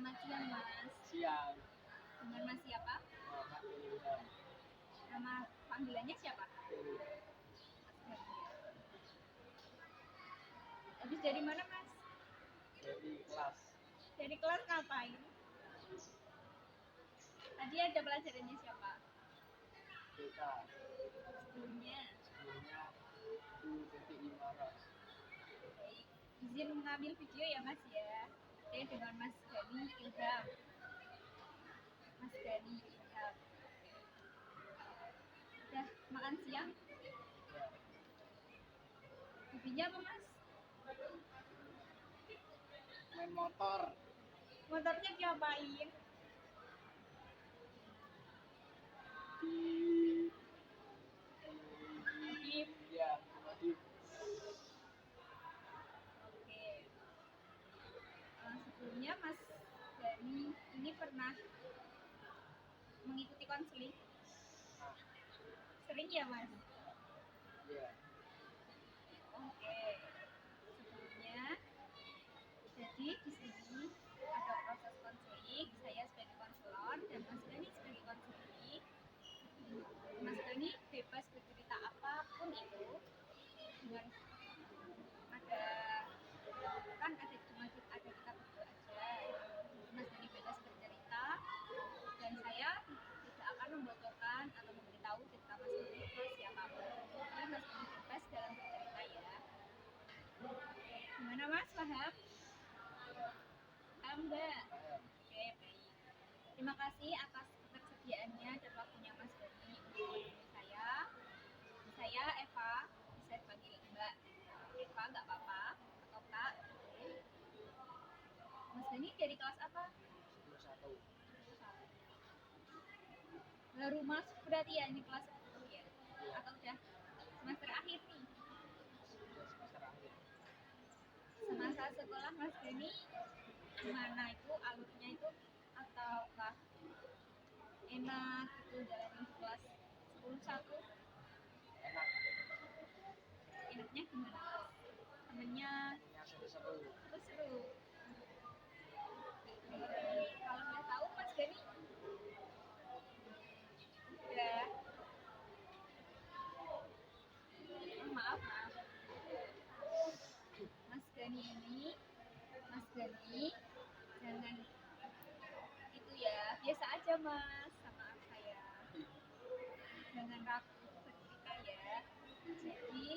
Selamat siang, Mas. Siang. Dengan Mas siapa? Muhammad Ilham. Nama panggilannya siapa? Dulu. Mas Gania. Habis dari mana, Mas? Dari kelas. Dari kelas ngapain? Tadi ada pelajarannya siapa? BK. Sebelumnya. Sebelumnya Bu Titi Imaras. Baik. Izin mengambil video ya, Mas ya. Saya dengan Mas Gani Ilham. Mas Gani Ilham. Udah makan siang? Ya. Hobinya apa, Mas? Main motor. Motornya diapain? Di ya, di Oke. Sebelumnya Mas Gani ini pernah mengikuti konseling? nah, Sering ya, Mas? ya. Oke. Sebelumnya, jadi di sini ada proses konseling. Saya sebagai konselor dan Mas Gani sebagai konseling. Mas Gani bebas bercerita apapun itu dengan ada kan ada cuma ada kita berdua aja. Mas Gani bebas bercerita dan saya tidak akan membocorkan atau memberitahu cerita Mas Gani ke siapapun. Jadi Mas Gani bebas dalam bercerita ya. Gimana Mas? Paham? Paham nggak? Oke, baik. Terima kasih atas ketersediaannya dan waktunya Mas Gani untuk menemani saya. Saya Eva, bisa dipanggil Mbak Eva, nggak apa-apa, atau Kak. Mas Gani dari kelas apa? 11. Baru masuk berarti ya, ini kelas 10 ya? Atau udah semester akhir nih? Sudah semester akhir. Semasa sekolah Mas Gani gimana itu alurnya itu, ataukah enak gitu jalanin di kelas 10-1? Enak. Enaknya gimana? Temennya Seru-seru. seru. Kalau boleh tahu Mas Gani udah maaf Mas Gani jangan itu ya, biasa aja Mas sama saya, jangan ragu bercerita ya. Jadi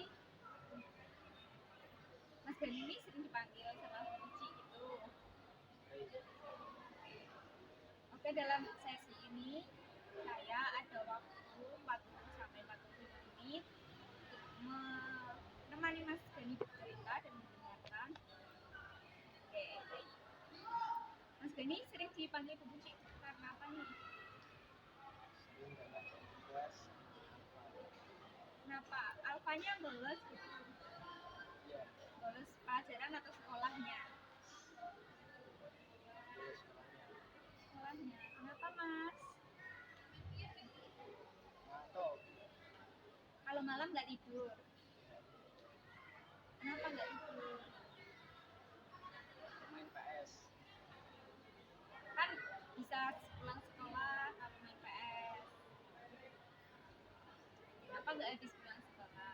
Mas Gani ini sering dipanggil sama Bu Cici gitu. Oke, dalam sesi ini saya ada waktu 40-45 menit untuk menemani Mas Gani bercerita dan mendengarkan. Oke, baik. Mas Gani sering dipanggil Bu Cici karena apa nih? Sering banyak tugas. Kenapa? Alfanya bolos gitu? Ya, Bolos pelajaran atau sekolahnya? terus sekolahnya. Sekolahnya. Kenapa Mas? Ngantuk. Kalau malam nggak tidur? Kenapa nggak tidur? Main PS. Kan bisa pulang sekolah kalau main PS. Kenapa nggak habis pulang sekolah?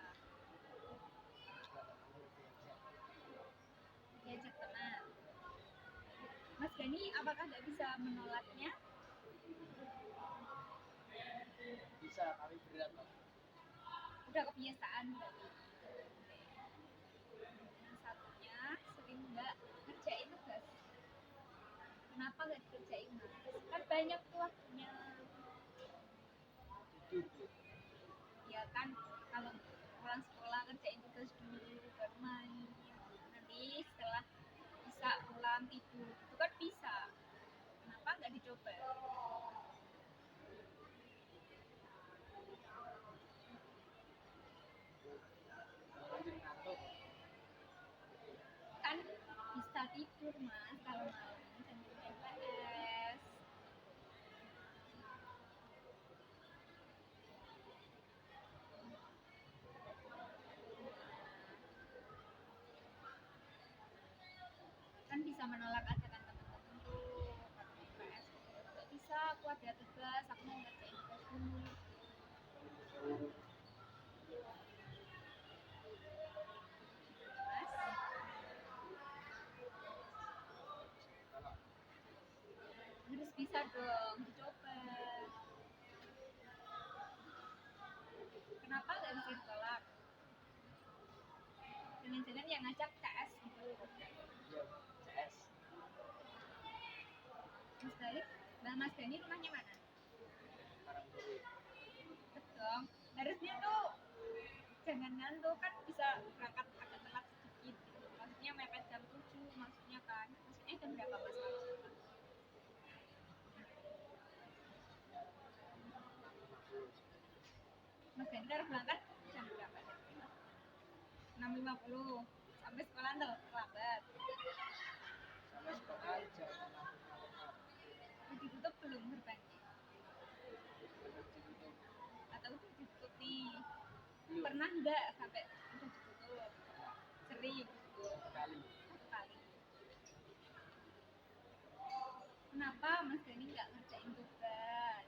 Diajak teman. Mas Gani apakah nggak bisa menolaknya? Bisa, tapi berat loh. Udah kebiasaan berarti. Yang satunya sering nggak ngerjain tugas. Kenapa nggak dikerjain Mas? Kan banyak tuh waktunya. Tidur. Ya kan kalau pulang sekolah kerjain tugas dulu baru main. Nanti setelah bisa pulang tidur itu kan bisa. Kenapa nggak dicoba? Lanjut ngantuk. Kan bisa tidur Mas kalau malam sambil main PS. Kan bisa menolak ajakan teman-teman tuh. dong dicoba. Kenapa nggak bisa ditolak? Jangan-jangan yang ngajak CS gitu. Iya, CS. Mas Balik, Mas Dani rumahnya mana? Karangturi. Deket dong. Harusnya tuh jangan ngantuk kan bisa berangkat agak telat sedikit gitu. Maksudnya mepet jam 7 maksudnya kan. Maksudnya jam berapa Mas? Mas Dani harus berangkat jam berapa? 6.50 sampai sekolah tuh terlambat. Sampai sekolah jam 6.55. Ditutup belum gerbangnya? Benar ditutup. Atau udah ditutup nih? Belum. Pernah nggak sampai udah ditutup? Sering Sekali. sekali. Kenapa Mas Dani nggak ngerjain tugas?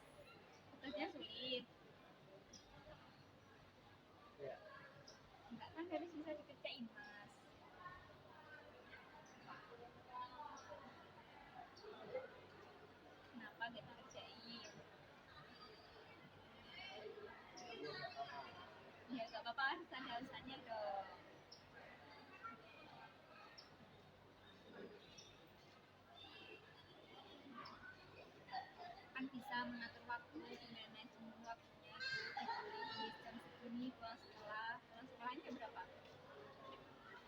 Tugasnya sulit. Ya. Enggak kan harus bisa dikerjain Mas. Kenapa nggak dikerjain? Iya, nggak apa-apa. Ya nggak apa-apa, harus ada alasannya dong. Kan bisa mengatur waktu, di manajemen waktunya itu ditulis jam segini pulang sekolahnya berapa?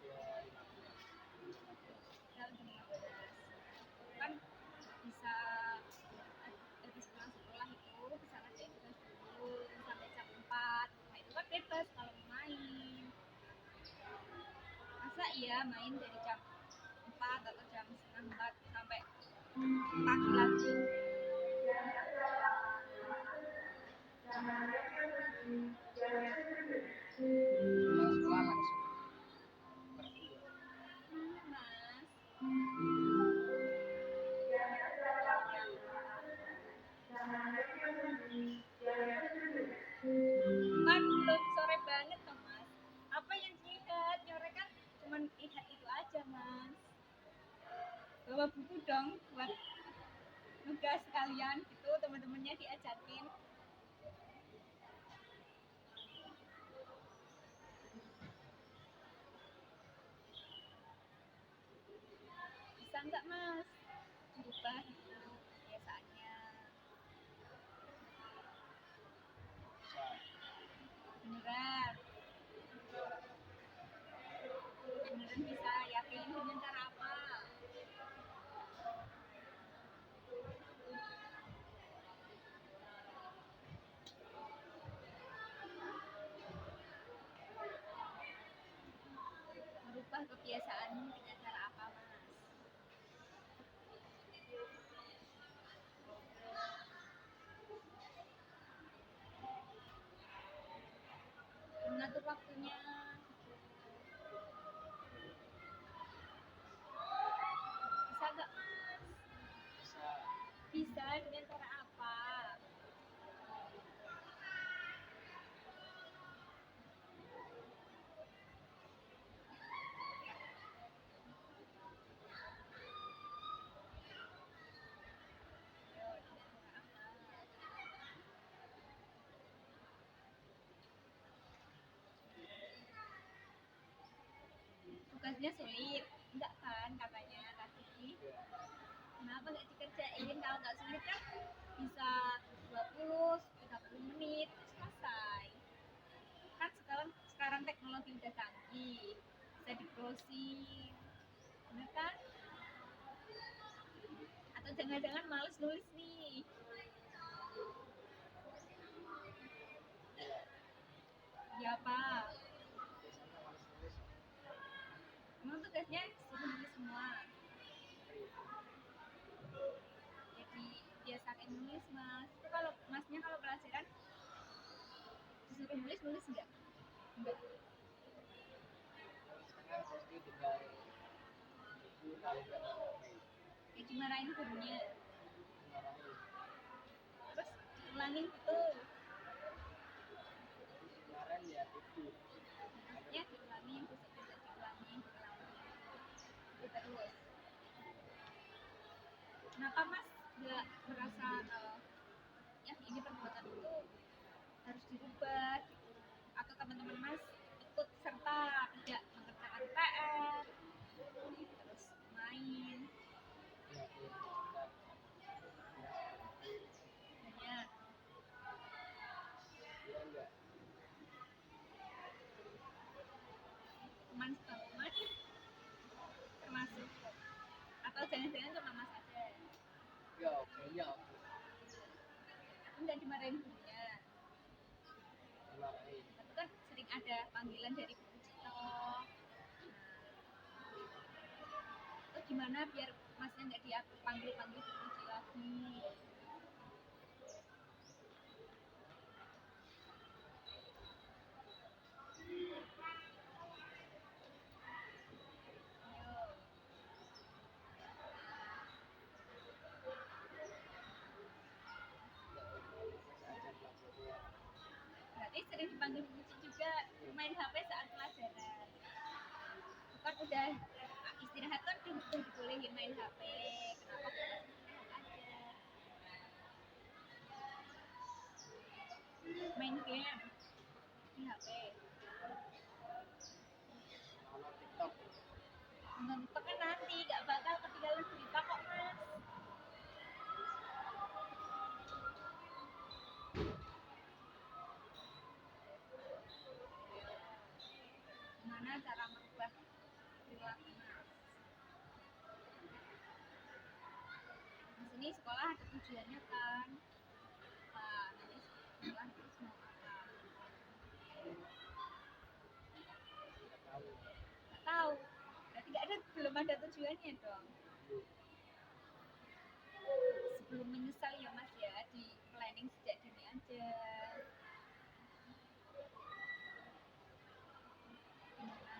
Ya, 15. Jam 15. Kan bisa habis pulang sekolah itu bisa ngerjain tugas dulu sampai jam 4. Nah itu kan bebas kalau mau main. Masa iya main dari jam 4 atau jam setengah 4 sampai pagi lagi? Pulang sekolah langsung pergi ya. Mas, kan belum sore banget toh Mas. Apa yang dilihat? Nyore kan cuman lihat itu aja Mas. Bawa buku dong buat nugas kalian gitu, teman-temannya diajakin. Bisa nggak Mas? Berubah itu kebiasaannya. Bisa. Beneran. Beneran bisa, yakin dengan cara apa? Merubah kebiasaanmu dengan cara apa Mas? Mengatur waktunya. Bisa nggak Mas? Bisa. Bisa dengan cara apa? Ayo, dengan cara apa? Tugasnya sulit, enggak kan katanya tadi? Ya. Kenapa nggak dikerjain? Kalau nggak sulit kan bisa 20, 30 menit selesai. Kan sekarang teknologi udah canggih, bisa di browsing, bener kan? Atau jangan-jangan males nulis nih? Ya. Ya apa? Biasanya malas nulis. Emang tugasnya suruh nulis semua. Jadi biasain nulis Mas. Itu kalau Masnya kalau pelajaran disuruh nulis enggak? Enggak. Biasanya pasti tinggal buku kalau nggak HP. Ya dimarahin gurunya. Dimarahin. Terus ulangin betul. Kemarin ya tidur. Maksudnya diulangin, besok juga diulangin. Itu terus. Kenapa Mas nggak merasa ya ini perbuatan itu harus dirubah gitu. Atau teman-teman Mas ikut serta tidak mengerjakan PR terus main ya belum cerita banyak dia enggak teman sekamar termasuk atau jangan-jangan cuma Mas aja ya kayaknya aku enggak dimarahin gurunya dimarahin tapi kan sering ada panggilan dari Bu Cito. Terus gimana biar Masnya nggak dipanggil-panggil Bu Cici lagi? Ayo. saja pelajaran Berarti sering dipanggil Bu Cici juga main HP saat pelajaran. Kan udah istirahat kan udah dibolehin main HP. Kenapa nggak pas istirahat aja? Main game di HP. nonton TikTok Nonton kan nanti nggak bakal ketinggalan berita kok Mas. Gimana cara merubah perilaku Mas? Mas ini sekolah ada tujuannya kan? Nah, nanti sekolah terus mau apa? nggak tahu Nggak tahu. Berarti nggak ada, belum ada tujuannya dong. Sebelum menyesal ya Mas ya, di planning sejak dini aja. Gimana?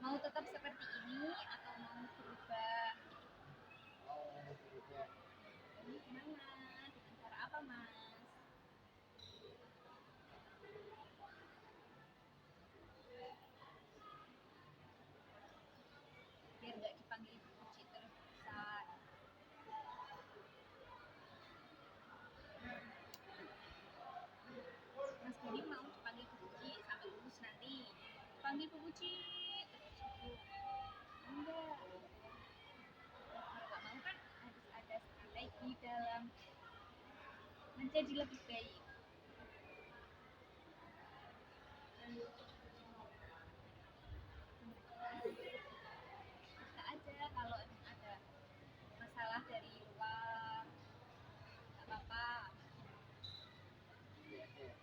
Mau tetap seperti ini atau mau berubah? mau berubah Ini gimana? Dengan cara apa Mas? Biar nggak dipanggil Bu Cici terus-terusan. Mas Boni mau dipanggil Bu Cici sampai lulus nanti. Panggil Bu Cici terus gitu. Enggak. Kalau nggak mau kan harus ada strategi dalam menjadi lebih baik. Bisa aja kalau emang ada masalah dari luar, nggak apa-apa. ya ya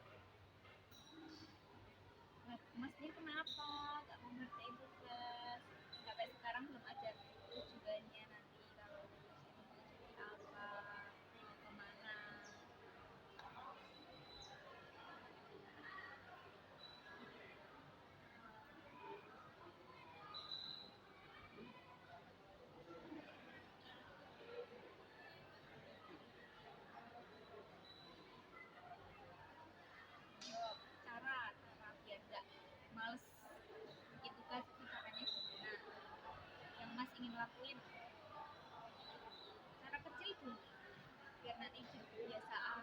Nah, Masnya kenapa nggak mau ngerjain tugas? Sampai sekarang belum ada tujuannya nanti kalau lulus itu mau jadi apa, mau kemana. Yo, cara biar nggak males bikin tugas itu caranya gimana? Yang Mas ingin lakuin cara kecil dulu biar nanti jadi kebiasaan.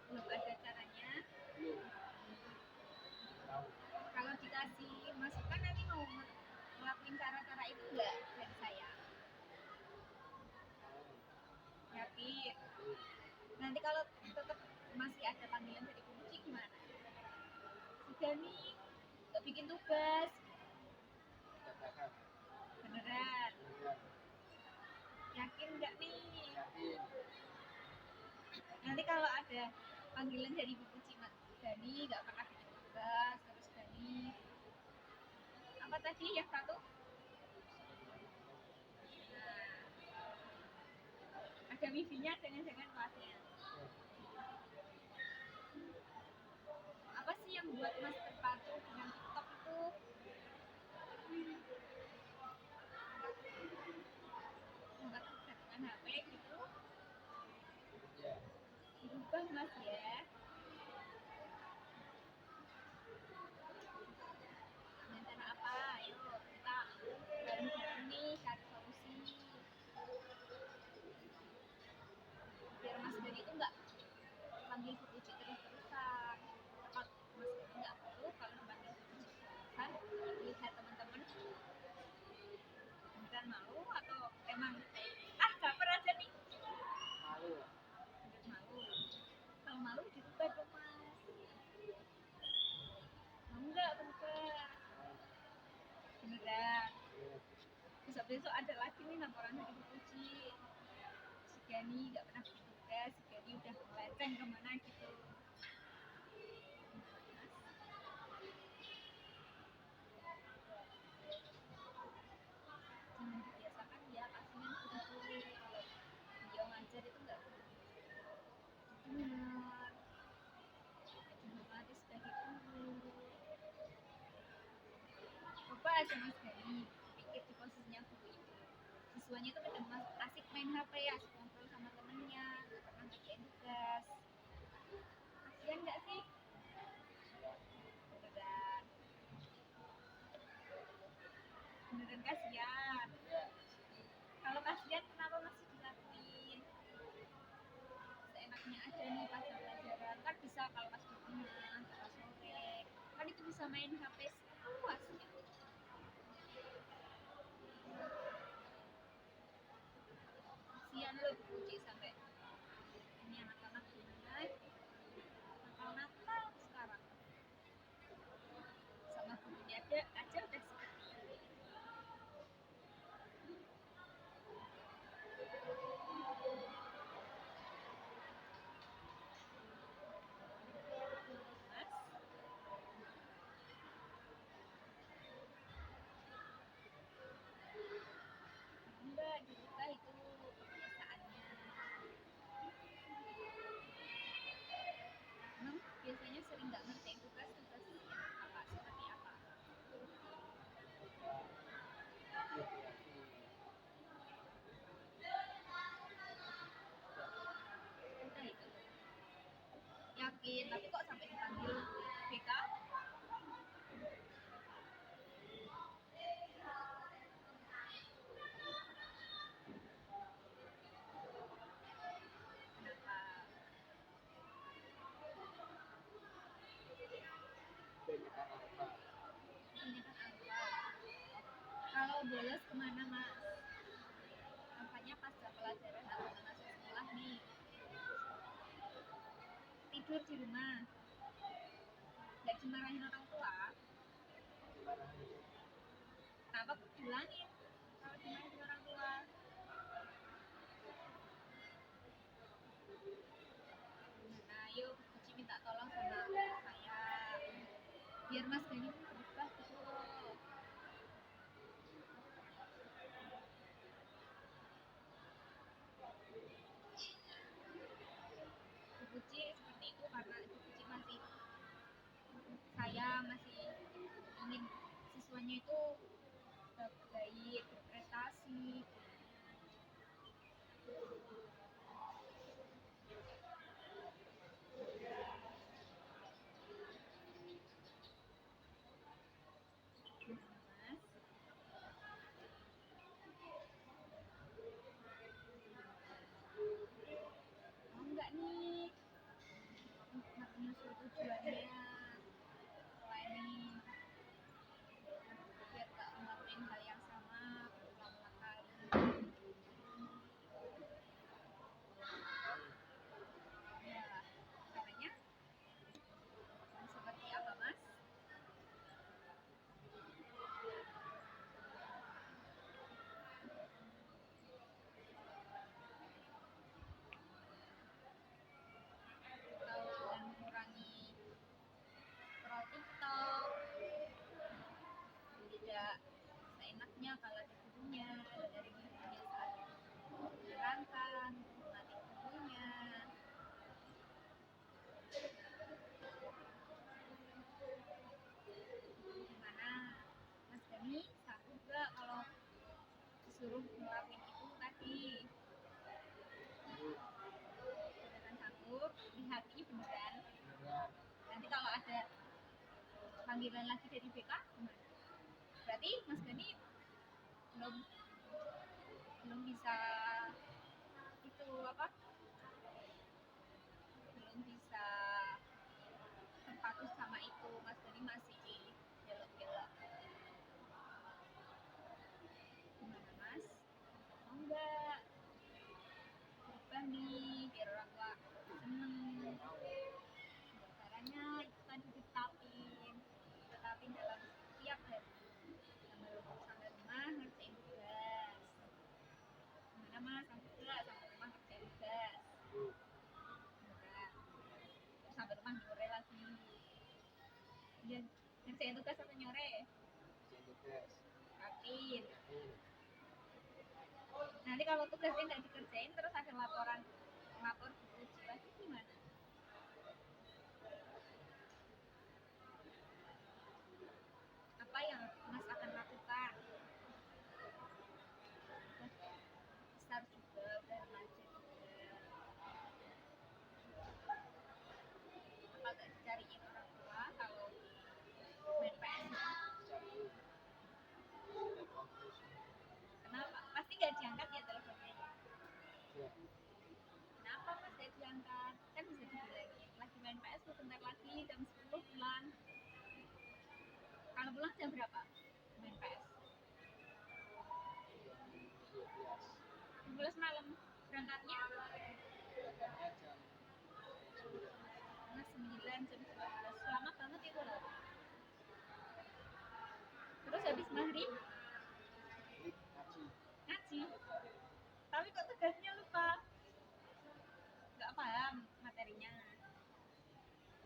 Belum ada caranya. belum tahu Kalau dikasih masukan nanti mau ngelakuin cara-cara itu enggak dari saya? Yakin? Nanti kalau tetap masih ada panggilan dari kunci gimana? Sudah nih, nggak bikin tugas, nggak paham beneran? beneran Yakin nggak nih? yakin Nanti kalau ada panggilan dari Bu Kunci Mas Dani nggak pernah bikin tugas, terus Dani apa tadi yang satu? Nah, ada wifi-nya jangan-jangan kelasnya. Apa sih yang buat Mas terpacu dengan TikTok itu? Nggak ketergantungan HP gitu. ya Dirubah Mas ya. besok-besok ada lagi nih laporan dari Bu Puji, si Gani nggak pernah bikin tugas, si Gani udah melenceng kemana gitu. Jangan dibiasakan ya, kasihan guru kalau beliau ngajar itu nggak benar, dihormati sebagai guru. Coba aja Mas Gani pikir di posisinya guru itu, siswanya itu pada asik main HP, asik ngobrol sama temennya, nggak pernah ngerjain tugas. Kasihan nggak sih? Beneran, beneran kasihan. Kalau kasihan kenapa masih dilakuin? Seenaknya aja nih pas jam pelajaran kan bisa, kalau pas berguna pas sore kan itu bisa main HP sepuasnya. Kasihan loh Bu Puji, sampai ini anak-anak gimana nakal-nakal sekarang, sama gurunya aja udah seperti ini. Mas, enggak dirubah itu kebiasaannya. Emang biasanya sering nggak ngerjain tugas apa seperti apa? Udah itu yakin, tapi kok sampai dipanggil BK? Kenapa? Kebanyakan angka. Kalau bolos kemana Mas? Kampanye pasca pelajaran atau masuk sekolah nih? Tidur di rumah, nggak dimarahin orang tua? Kenapa bilangin kalau dimarahin orang tua? Nah, yuk Cici minta tolong sama saya biar Mas Gani tuh berubah gitu loh. Bu Puji seperti itu karena Bu Puji masih, saya masih ingin siswanya itu baik, berprestasi. Mas, mau nggak nih menyusul tujuannya, planning biar nggak ngelakuin hal yang sama berulang-ulang kali. Ya, caranya seperti apa Mas? Atau dengan mengurangi scroll TikTok, tidak seenaknya kalau ada gurunya, dari gurunya saat menerangkan, melatih gurunya. Gimana Mas Gani, sanggup gak kalau disuruh ngelakuin itu tadi? Beneran sanggup? Di hati beneran? Nanti kalau ada panggilan lagi dari BK gimana? Berarti Mas Gani belum belum bisa itu apa? Belum bisa terpaku sama itu, Mas Gani masih belok-belok. Gimana Mas? Mau nggak berubah nih biar orang tua seneng? Caranya itu tadi tetapin dalam setiap hari, sampai rumah ngerjain tugas, Yakin? yakin. Nanti kalau tugasnya nggak dikerjain terus ada laporan lapor uji lagi gimana? Apa yang Mas akan lakukan? Besar juga, udah remaja juga. Apa nggak dicariin orang tua kalau main PS? Cariin. Telepon terus. Kenapa? Pasti nggak diangkat ya teleponnya. Ya, Kenapa Mas nggak diangkat? Kan bisa dibilangin lagi main PS sebentar lagi jam 10 pulang. Kalau pulang jam berapa? Main PS. jam 12 malam. Berangkatnya berangkatnya jam 9. setengah 9 jam 12. Lama banget itu loh. Terus habis maghrib Klik ngaji. ngaji. Tapi kok tugasnya lupa? Nggak paham materinya.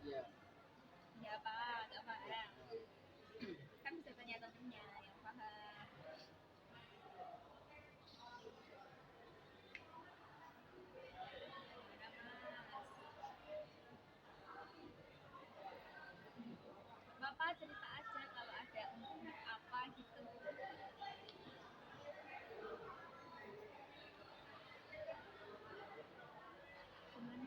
Iya. Ya apa? Nggak paham. Kan bisa tanya temennya yang paham. Bapak cerita aja kalau ada unek apa gitu. Gimana?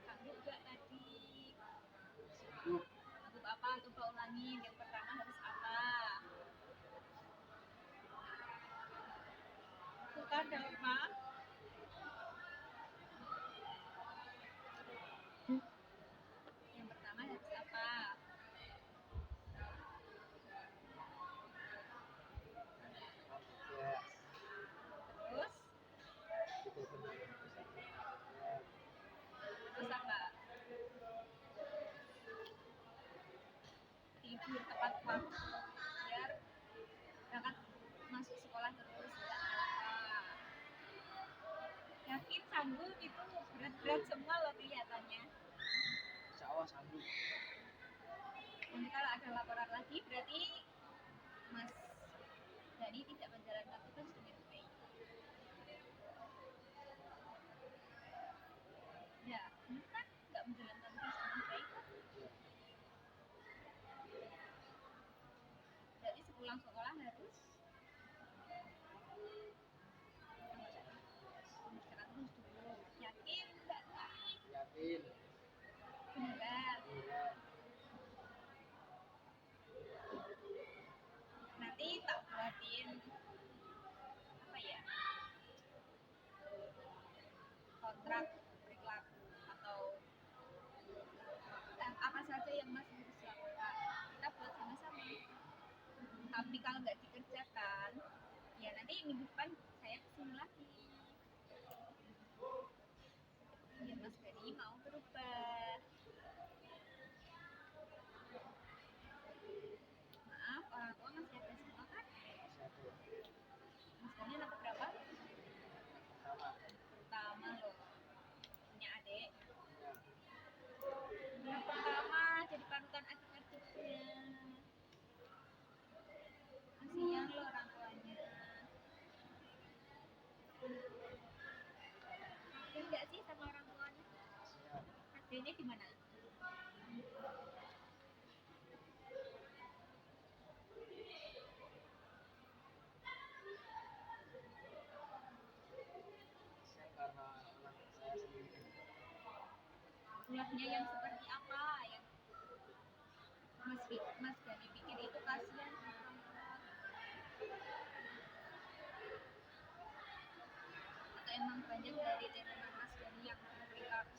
Sanggup gak tadi? Sibuk. Sanggup apa? Coba ulangin. Yang pertama harus apa? Suka ada apa? Yang pertama harus apa? Tugas. Terus? Betul-betul bisa mengerjakannya. Terus apa? Tidur tepat waktu biar berangkat masuk sekolah terus. Apa? Yakin sanggup itu berat-berat semua loh kelihatannya. Insya Allah sanggup. Nanti kalau ada laporan lagi berarti Mas Dani tidak menjalankan tugas dengan baik. Ya, benar kan? Nggak menjalankan tugas dengan baik kan? Ya, Berarti sepulang sekolah harus mengerjakan tugas dulu. Yakin nggak nih? yakin. Beneran? Beneran. Nanti tak buatin apa ya? Kontrak perilaku atau apa saja yang Mas harus lakukan. Kita buat sama-sama. Tapi kalau nggak dikerjakan, ya nanti minggu depan saya kesini lagi. Biar Mas Dani mau berubah. Maaf, orang tua masih ada semua kan? Masih ada. Mas Dani anak berapa? Pertama. Pertama loh. Punya adik. Ya, Yang pertama jadi panutan adik-adiknya. Kasihan loh orang tuanya. Yakin nggak sih sama orang tuanya? siap. Adiknya di mana? Kasihan karena anak saya sendiri. Ulahnya yang seperti apa yang Mas Dani pikir itu kasihan sama orang tua? Atau emang banyak dari teman Mas Dani yang berperilaku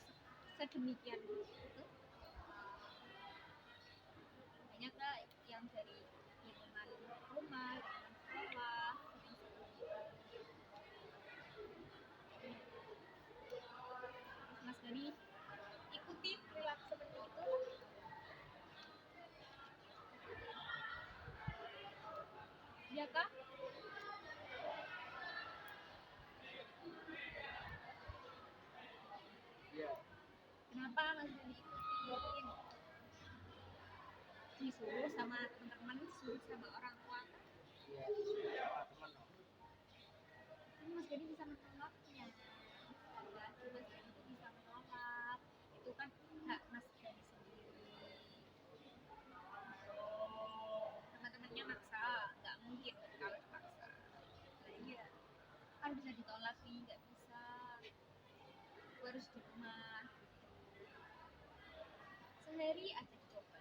sedemikian itu? Banyak nggak yang dari lingkungan rumah, lingkungan sekolah, yang seperti itu? Mas Dani ikuti perilaku seperti itu? Iya kah? Iya. Kenapa Mas Dani ikutin? disuruh sama teman-teman, disuruh sama orang tua. Iya, disuruh sama teman loh. Kan Mas Gani bisa menolaknya. Lagi Mas Gani itu bisa menolak. Itu kan hak Mas Gani sendiri. Teman-temannya maksa, nggak mungkin kalau dipaksa. Nah, iya, kan bisa ditolak nih, nggak bisa. Aku harus di rumah. Sehari aja dicoba.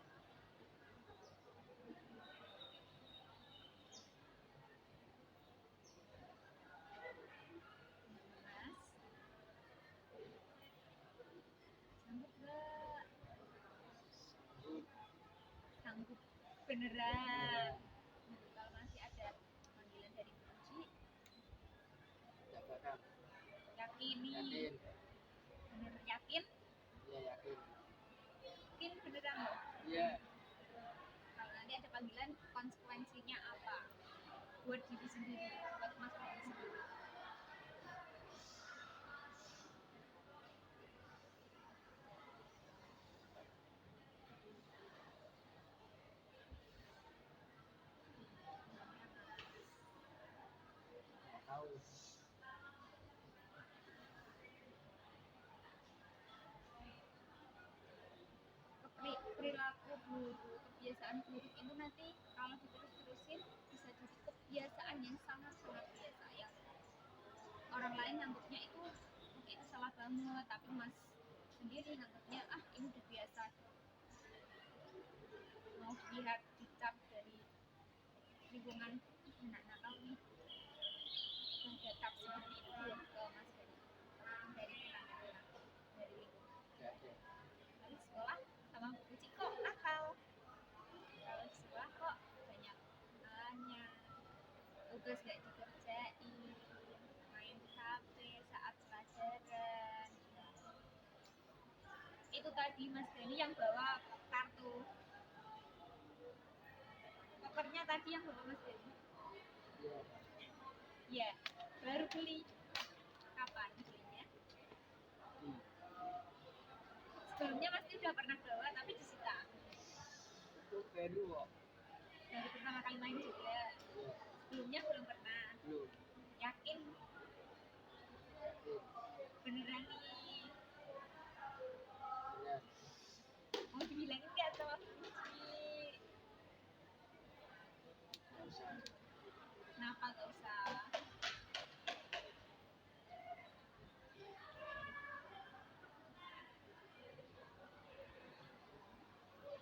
Mas, sanggup nggak? Sanggup beneran. Kalau masih ada panggilan dari kunci, Jabakan. yakin nih. Yakin. Bener yakin? Iya, yakin. Yakin beneran? Iya. Kalau nanti ada panggilan, konsekuensinya apa? Buat diri sendiri, buat Mas Gani sendiri. Nggak tahu. Perilaku buruk, kebiasaan buruk itu nanti kalau diterus-terusin bisa jadi kebiasaan yang sangat-sangat biasa, yang orang lain nganggapnya itu salah banget, tapi Mas sendiri nganggapnya ini udah biasa. Mau dilihat dicap dari lingkungan anak nakal nih, ada cap seperti itu belum ke Mas dari teman-teman, dari lingkungan, Nggak ada. dari sekolah sama Bu Uci kok nakal, kalau di sekolah kok banyak kesalahannya, tugas gak dikerjain, main HP saat pelajaran. Itu tadi Mas Gani yang bawa kartu pokernya tadi, yang bawa Mas Gani. Iya. Ya, baru beli. Kapan belinya? Sebelumnya pasti udah pernah bawa tapi disita. Itu baru kok. Baru pertama kali main juga. Iya. Sebelumnya belum pernah. Belum. Yakin? Yakin. Beneran nih? Benar. Mau dibilangin nggak sama Bu Uci? Nggak usah. Kenapa nggak usah?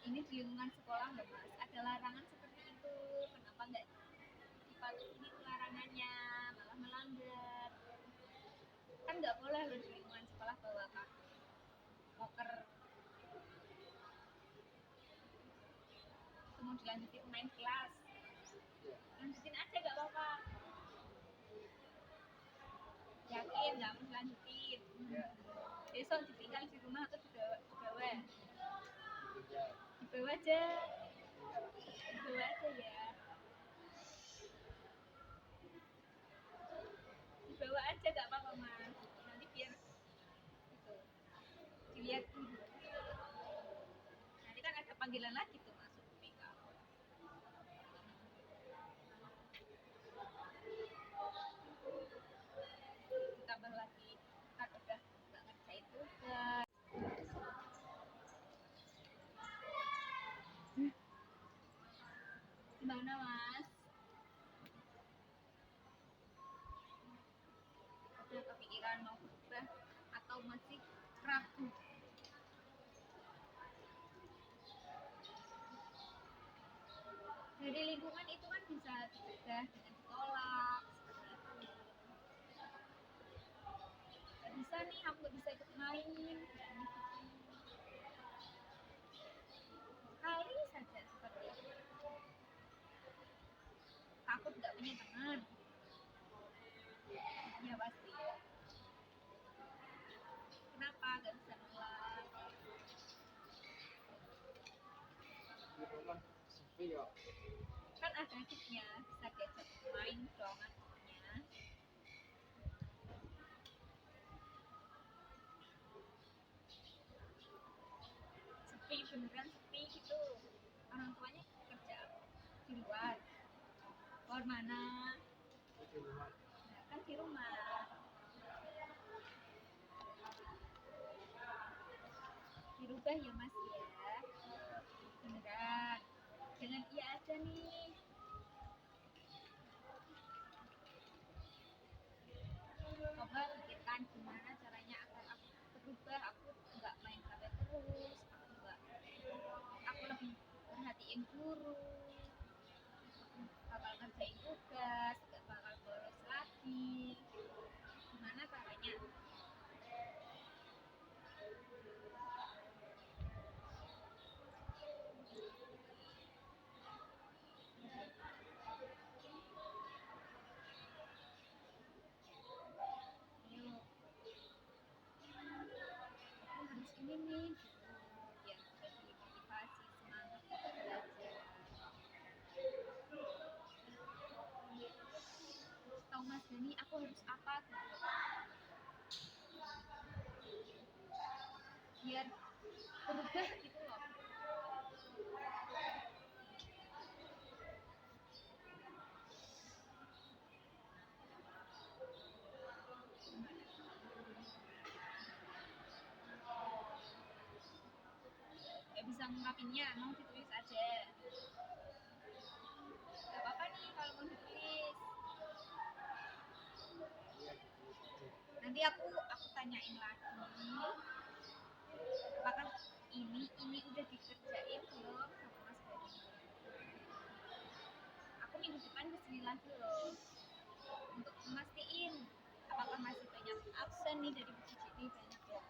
Ini di lingkungan sekolah nggak Mas? Ada larangan seperti itu. Kenapa nggak dipatuhi larangannya, malah melanggar? Kan nggak boleh loh di lingkungan sekolah bawa kartu poker. Itu mau dilanjutin main kelas, Iya. lanjutin aja nggak apa-apa. Yakin nggak mau dilanjutin? Iya. Besok ditinggal di rumah atau dibawa? Ditinggal. Dibawa aja. Tinggal. Dibawa aja ya. Dibawa aja nggak apa-apa Mas. Nanti biar itu dilihat dulu. Nanti kan ada panggilan lagi tuh masuk BK. Ditambah lagi kan udah nggak ngerjain tugas. Gimana Mas? Udah kepikiran mau berubah atau masih ragu? Dari lingkungan itu kan bisa dicegah dengan ditolak seperti itu. Gak bisa nih, aku gak bisa ikut main. Kali saja seperti itu. Takut gak punya teman. Ya pasti. Kenapa gak bisa nolak? Di rumah sepi kok. Kan ada adiknya, bisa diajak main dong adiknya. Sepi, beneran sepi gitu. Orang tuanya Keluar mana? Di rumah. Nah, kan di rumah. Dirubah ya Mas ya. Beneran. Jangan iya aja nih. Coba pikirkan gimana caranya agar aku berubah. Aku nggak main HP terus. Aku lebih perhatiin guru. Bakal ngerjain tugas, gak bakal bolos lagi. Gimana caranya? Ayo, aku harus ini nih. Biar jadi motivasi, semangat untuk belajar. Tahu Mas Dani, aku harus apa gitu? Biar berubah gitu loh. Gak bisa ngungkapinnya, mau ditulis aja. Gak apa-apa nih kalau mau ditulis. Iya, ditulis aja. Nanti aku tanyain lagi. Apakah ini udah dikerjain belum sama Mas Dani? Aku minggu depan kesini lagi loh untuk memastiin apakah masih banyak absen nih dari ini banyak ya.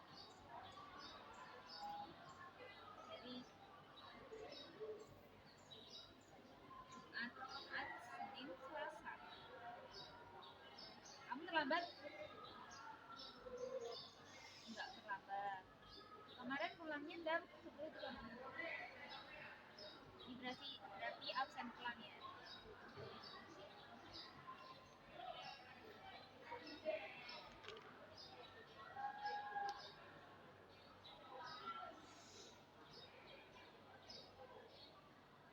Dari Jumat, Senin, Selasa. Kamu terlambat? Enggak terlambat. Kemarin pulangnya jam 10.30. Ini berarti absen pulang ya.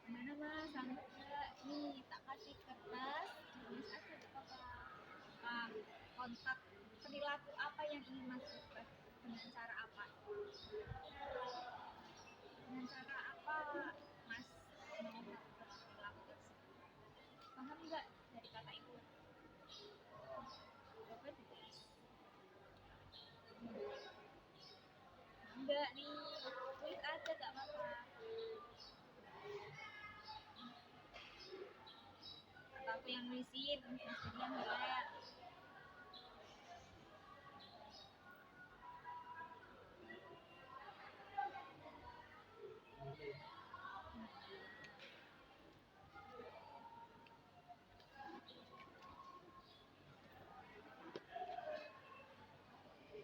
Gimana Mas? Sanggup nggak? Nih tak kasih kertas, tulis aja di apa kontak perilaku apa yang ingin Mas ubah dengan cara apa? Dengan cara apa Mas mau melakukan perilaku tersebut? Paham nggak dari kata itu? Coba ditulis. Enggak nih, tulis aja gak apa-apa. Atau aku yang nulisin, Mas Dani yang bilang. Mungkin.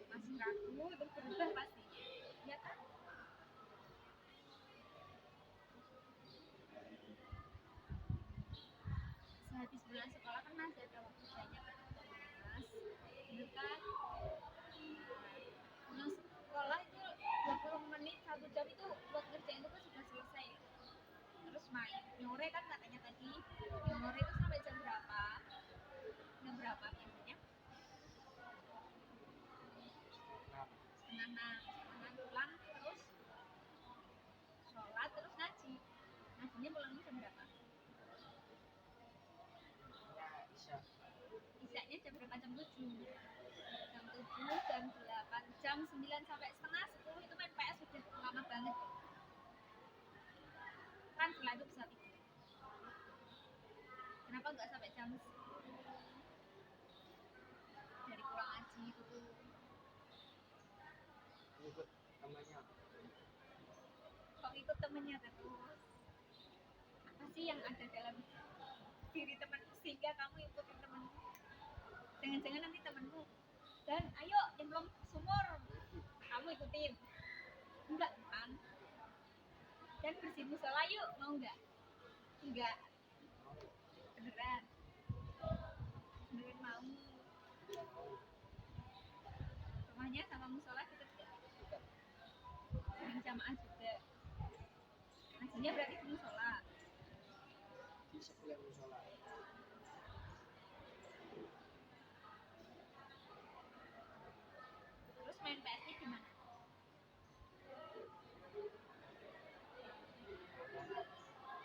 Masih ragu untuk berubah pastinya, ya kan? Sehabis bulan sekolah kan masih ada waktu banyak kan untuk Mas, bener kan? Pulang sekolah itu 20 menit, 1 jam itu buat ngerjain itu kan sudah selesai. Terus main, nyore kan katanya tadi, nyore itu sampai jam berapa? Jam berapa biasanya? Setengah 6 pulang terus sholat terus ngaji. Ngajinya pulangnya jam berapa? Ya, bisa. Isanya jam berapa? Jam 7. Jam 7, jam 8, jam 9 sampai setengah 10 itu main PS sudah lama banget. Kan setelah itu bisa tidur. Kenapa nggak sampai jam 10 dari pulang ngaji itu tuh? Ikut temannya. Kok ikut temennya terus? Apa sih yang ada dalam diri temanmu sehingga kamu ikutin temanmu? Jangan-jangan nanti temanmu dan ayo yang belum sumur kamu ikutin, enggak kan? Dan bersihin musola yuk, mau nggak? Enggak, beneran mau? Rumahnya sama musola deket nggak? Sering jamaah juga. Ngajinya berarti di musola. Di sebelah musola. main PS-nya gimana?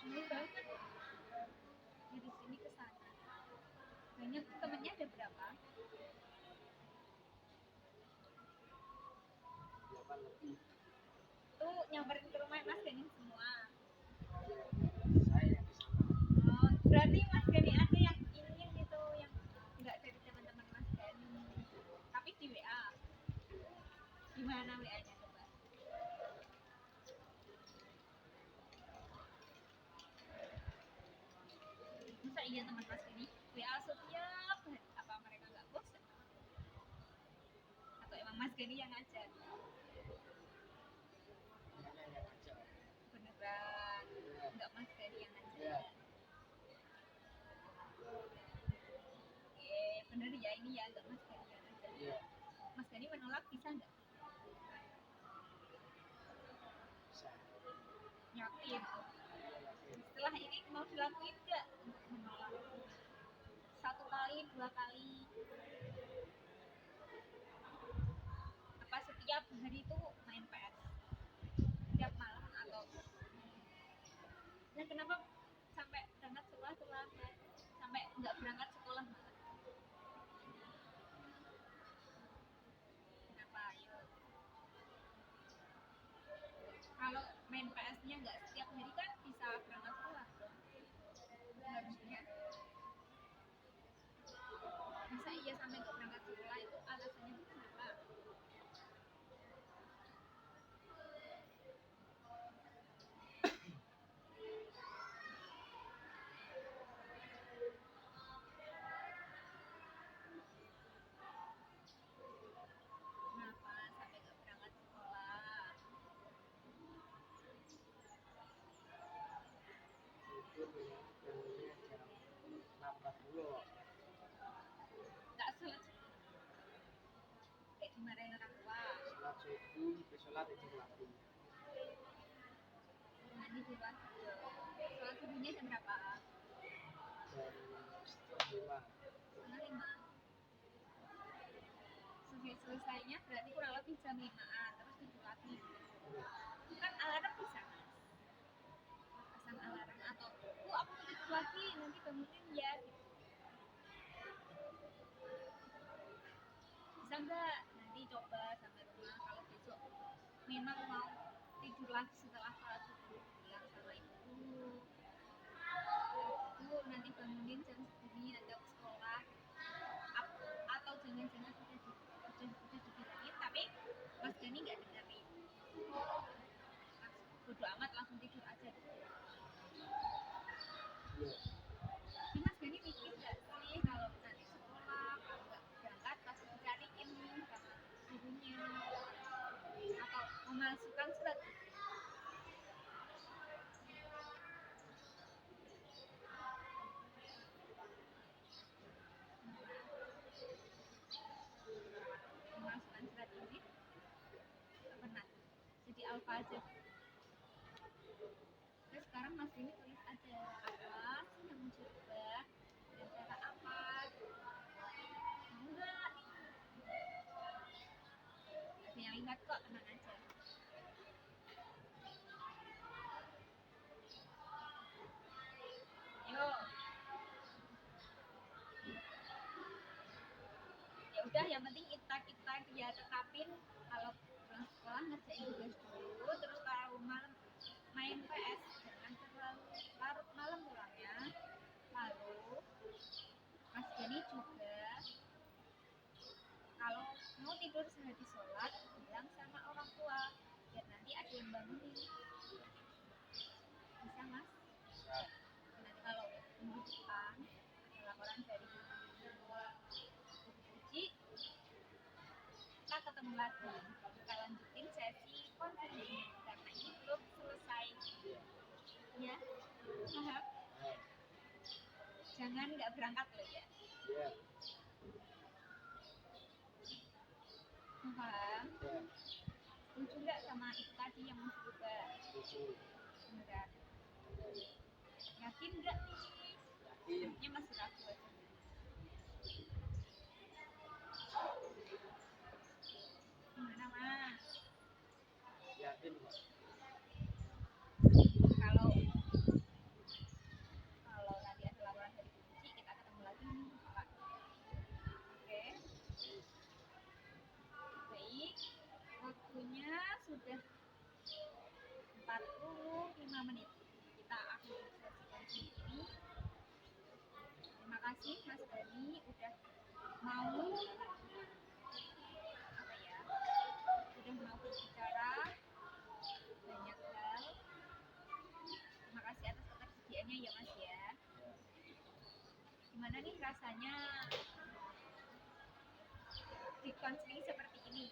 Dulu banget dari sini ke sana. Banyak temennya ada berapa? 8 lebih. Tuh nyamperin ke rumah Mas Gani semua. Saya yang di sana. Oh, berarti Mas Gani ada yang ingin gitu yang enggak dari teman-teman Mas Gani. Tapi di WA. Gimana WA-nya coba? Masa iya teman Mas Gani WA setiap hari? Apa mereka nggak bosan? Atau emang Mas Gani yang ngajak? Namanya yang ngajak. Beneran? Iya. Enggak Mas Gani yang Iya. ngajak? Oke, bener ya ini ya enggak Mas Gani yang ngajak. Iya. Mas Gani menolak bisa nggak? Bisa. Yakin? Iya, yakin. Setelah ini mau dilakuin nggak untuk menolak? 1 kali, 2 kali? Apa setiap hari itu main PS? Setiap malam atau? Nah kenapa sampai berangkat sekolah terlambat? Sampai nggak berangkat sekolah malah? Kenapa? Ayo. Kalau main PS-nya nggak setiap hari kan bisa berangkat sekolah dong. Harusnya. Masa iya sampai nggak berangkat sekolah itu alasannya itu kenapa? Kenapa sampai nggak berangkat sekolah? Itu memang bangunnya jam 8 dulu. Nggak sholat kayak dimarahin orang tua. Sholat subuh, habis sholat izin lagi. Mandi di luar. Sholat subuhnya jam berapa? Jam setengah 5. Setengah 5. Selesainya berarti kurang lebih jam 5-an, terus tidur lagi. Kan alarm bisa Mas. Pasang alarm atau aku mau tidur lagi nanti bangunin ya gitu. Bisa nggak nanti coba sampai rumah kalau besok memang mau tidur lagi setelah sholat subuh bilang sama ibu nanti bangunin jam segini nanti aku sekolah. Atau jangan-jangan udah dibilangin tapi Mas Gani nggak dengerin, bodo amat langsung tidur aja gitu. Iya. Ini Mas Gani mikir nggak sih kalau nanti sekolah kalau nggak berangkat pasti dicariin sama gurunya atau memasukkan surat? Memasukkan surat ini nggak pernah jadi alfa aja. Terus sekarang Mas Gani tulis aja apa sih yang mau coba dan cara apa mau nggak ada yang lihat kok, tenang aja. Yo, ya udah yang penting kita dia tetapin kalau pulang sekolah ngerjain tugas dulu, terus kalau malam main PS jangan terlalu larut malam pulangnya. Lalu Mas Gani juga kalau mau tidur sehabis sholat bilang sama orang tua biar nanti ada yang bangunin. Bisa Mas? Nanti kalau minggu depan ada laporan dari Uji, kita ketemu lagi. Kita lanjutin sesi konseling karena ini belum selesai. Ya, paham? Jangan nggak berangkat loh ya. Iya. Paham? Iya. Setuju nggak sama itu tadi yang mau berubah? Setuju. Beneran? Yakin nggak nih? Yakin. Kayaknya masih ragu aja. Gimana mau apa ya, sudah mau berbicara banyak hal. Terima kasih atas ketersediaannya ya Mas ya. Gimana nih rasanya di konseling seperti ini?